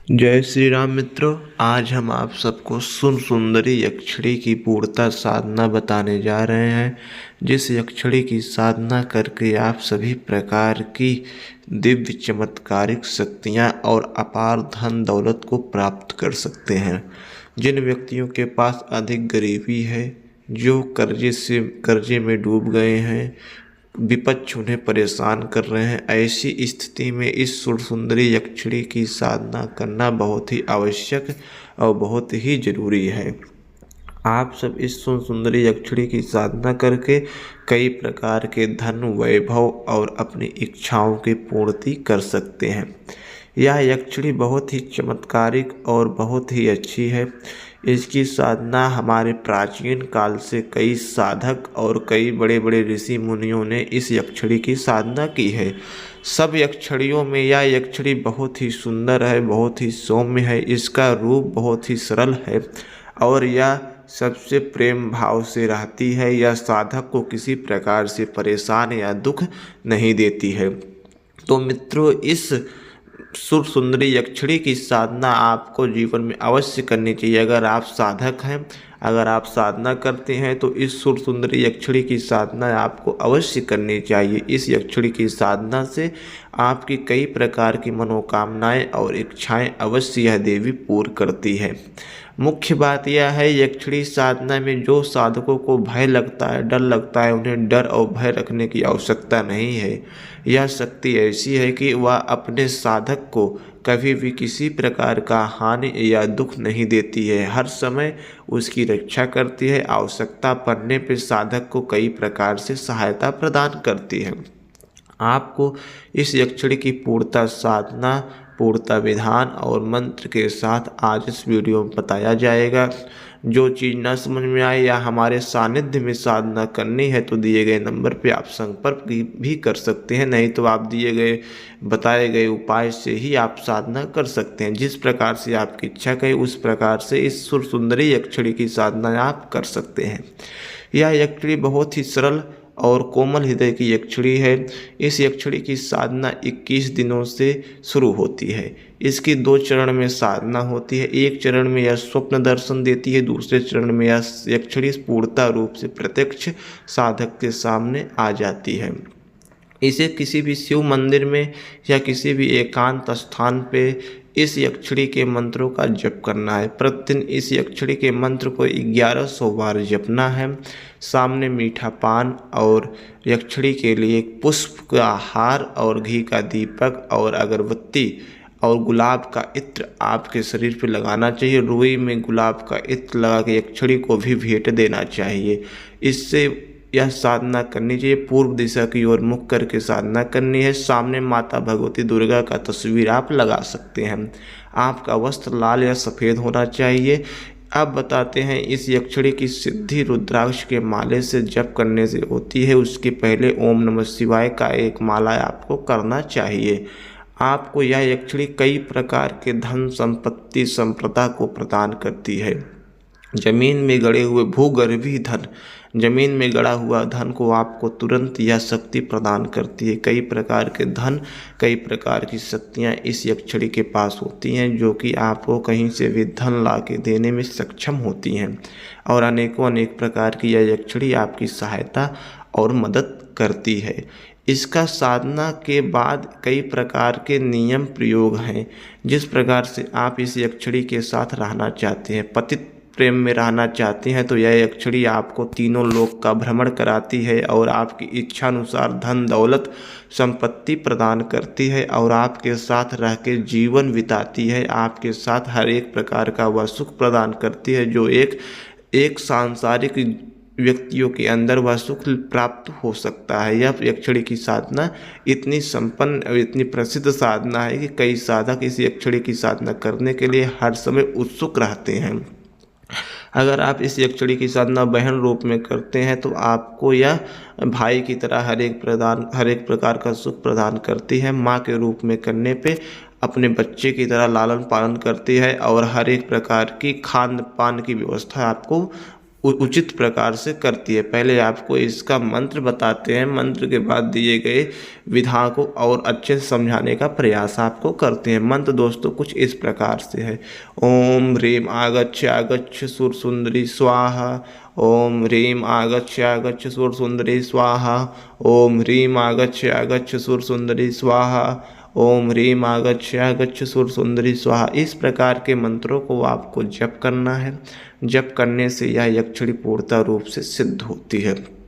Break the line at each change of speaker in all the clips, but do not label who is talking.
जय श्री राम मित्रों। आज हम आप सबको सुंदरी यक्षिणी की पूर्णता साधना बताने जा रहे हैं, जिस यक्षिणी की साधना करके आप सभी प्रकार की दिव्य चमत्कारिक शक्तियां और अपार धन दौलत को प्राप्त कर सकते हैं। जिन व्यक्तियों के पास अधिक गरीबी है, जो कर्जे में डूब गए हैं, विपक्ष उन्हें परेशान कर रहे हैं, ऐसी स्थिति में इस सुंदरी यक्षिणी की साधना करना बहुत ही आवश्यक और बहुत ही जरूरी है। आप सब इस सुंदरी यक्षिणी की साधना करके कई प्रकार के धन, वैभव और अपनी इच्छाओं की पूर्ति कर सकते हैं। यह यक्षिणी बहुत ही चमत्कारिक और बहुत ही अच्छी है। इसकी साधना हमारे प्राचीन काल से कई साधक और कई बड़े बड़े ऋषि मुनियों ने इस यक्षिणी की साधना की है। सब यक्षिणियों में यह यक्षिणी बहुत ही सुंदर है, बहुत ही सौम्य है। इसका रूप बहुत ही सरल है और यह सबसे प्रेम भाव से रहती है। यह साधक को किसी प्रकार से परेशान या दुख नहीं देती है। तो मित्रों, इस सुंदरी यक्षिणी की साधना आपको जीवन में अवश्य करनी चाहिए। अगर आप साधक हैं, अगर आप साधना करते हैं, तो इस सुंदरी यक्षिणी की साधना आपको अवश्य करनी चाहिए। इस यक्षिणी की साधना से आपकी कई प्रकार की मनोकामनाएं और इच्छाएं अवश्य यह देवी पूर्ण करती है। मुख्य बात यह है, यक्षिणी साधना में जो साधकों को भय लगता है, डर लगता है, उन्हें डर और भय रखने की आवश्यकता नहीं है। यह शक्ति ऐसी है कि वह अपने साधक को कभी भी किसी प्रकार का हानि या दुख नहीं देती है। हर समय उसकी रक्षा करती है। आवश्यकता पड़ने पर साधक को कई प्रकार से सहायता प्रदान करती है। आपको इस यक्षिणी की पूर्णता साधना, पूर्णता विधान और मंत्र के साथ आज इस वीडियो में बताया जाएगा। जो चीज़ न समझ में आए या हमारे सानिध्य में साधना करनी है, तो दिए गए नंबर पे आप संपर्क भी कर सकते हैं। नहीं तो आप दिए गए बताए गए उपाय से ही आप साधना कर सकते हैं। जिस प्रकार से आपकी इच्छा कहे उस प्रकार से इस सुंदरी यक्षिणी की साधना आप कर सकते हैं। यह यक्षिणी बहुत ही सरल और कोमल हृदय की यक्षिणी है। इस यक्षिणी की साधना 21 दिनों से शुरू होती है। इसकी 2 चरण में साधना होती है। एक चरण में यह स्वप्न दर्शन देती है, दूसरे चरण में यह यक्षिणी पूर्णता रूप से प्रत्यक्ष साधक के सामने आ जाती है। इसे किसी भी शिव मंदिर में या किसी भी एकांत स्थान पे इस यक्षिणी के मंत्रों का जप करना है। प्रतिदिन इस यक्षिणी के मंत्र को 1100 बार जपना है। सामने मीठा पान और यक्षिणी के लिए पुष्प का हार और घी का दीपक और अगरबत्ती और गुलाब का इत्र आपके शरीर पर लगाना चाहिए। रुई में गुलाब का इत्र लगा के यक्षिणी को भी भेंट देना चाहिए। इससे यह साधना करनी चाहिए। पूर्व दिशा की ओर मुख करके साधना करनी है। सामने माता भगवती दुर्गा का तस्वीर आप लगा सकते हैं। आपका वस्त्र लाल या सफ़ेद होना चाहिए। अब बताते हैं, इस यक्षिणी की सिद्धि रुद्राक्ष के माले से जप करने से होती है। उसके पहले ओम नमः शिवाय का एक माला आपको करना चाहिए। आपको यह यक्षिणी कई प्रकार के धन, संपत्ति, संपदा को प्रदान करती है। जमीन में गड़े हुए भूगर्भीय धन, जमीन में गड़ा हुआ धन को आपको तुरंत यह शक्ति प्रदान करती है। कई प्रकार के धन, कई प्रकार की शक्तियाँ इस यक्षिणी के पास होती हैं, जो कि आपको कहीं से भी धन ला के देने में सक्षम होती हैं। और अनेकों अनेक प्रकार की यह यक्षिणी आपकी सहायता और मदद करती है। इसका साधना के बाद कई प्रकार के नियम प्रयोग हैं। जिस प्रकार से आप इस यक्षिणी के साथ रहना चाहते हैं, पतित प्रेम में रहना चाहते हैं, तो यह यक्षिणी आपको तीनों लोक का भ्रमण कराती है और आपकी इच्छा अनुसार धन, दौलत, संपत्ति प्रदान करती है और आपके साथ रह के जीवन बिताती है। आपके साथ हर एक प्रकार का वह सुख प्रदान करती है, जो एक सांसारिक व्यक्तियों के अंदर वह सुख प्राप्त हो सकता है। यह यक्षिणी की साधना इतनी संपन्न और इतनी प्रसिद्ध साधना है कि कई साधक इस यक्षिणी की साधना करने के लिए हर समय उत्सुक रहते हैं। अगर आप इस यक्षिणी की साधना बहन रूप में करते हैं, तो आपको यह भाई की तरह हर एक प्रकार का सुख प्रदान करती है। माँ के रूप में करने पे अपने बच्चे की तरह लालन पालन करती है और हर एक प्रकार की खान पान की व्यवस्था आपको उचित प्रकार से करती है। पहले आपको इसका मंत्र बताते हैं, मंत्र के बाद दिए गए विधा को और अच्छे से समझाने का प्रयास आपको करते हैं। मंत्र दोस्तों कुछ इस प्रकार से है। ओम ह्रीम आगच्छ आगच्छ सुरसुंदरी स्वाहा। ओम ह्रीम आगच्छ आगच्छ सुरसुंदरी स्वाहा। ओम ह्रीम आगच्छ आगच्छ सुरसुंदरी स्वाहा। ओम ह्रीम आगच्छ आगच्छ सुरसुंदरी स्वाहा। इस प्रकार के मंत्रों को आपको जप करना है। जप करने से यह यक्षिणी पूर्णतः रूप से सिद्ध होती है।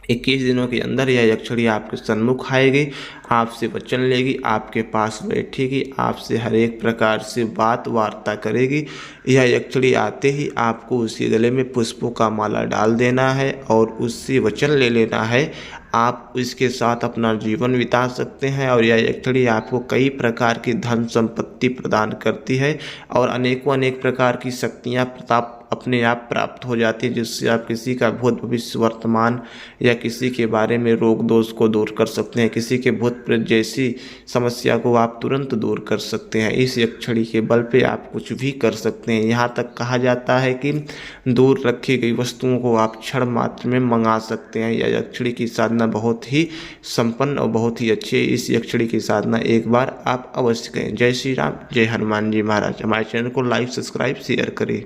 21 दिनों के अंदर यह यक्षिणी आपके सन्मुख आएगी, आपसे वचन लेगी, आपके पास बैठेगी, आपसे हर एक प्रकार से बात वार्ता करेगी। यह यक्षिणी आते ही आपको उसके गले में पुष्पों का माला डाल देना है और उससे वचन ले लेना है। आप इसके साथ अपना जीवन बिता सकते हैं और यह यक्षिणी आपको कई प्रकार की धन संपत्ति प्रदान करती है और अनेकों अनेक प्रकार की शक्तियाँ प्रताप अपने आप प्राप्त हो जाती है, जिससे आप किसी का भूत भविष्य वर्तमान या किसी के बारे में रोग दोष को दूर कर सकते हैं। किसी के भूत प्रेत जैसी समस्या को आप तुरंत दूर कर सकते हैं। इस यक्षिणी के बल पे आप कुछ भी कर सकते हैं। यहाँ तक कहा जाता है कि दूर रखी गई वस्तुओं को आप क्षण मात्र में मंगा सकते हैं। यह यक्षिणी की साधना बहुत ही संपन्न और बहुत ही अच्छी है। इस यक्षिणी की साधना एक बार आप अवश्य करें। जय श्री राम, जय हनुमान जी महाराज। हमारे चैनल को लाइक, सब्सक्राइब, शेयर करें।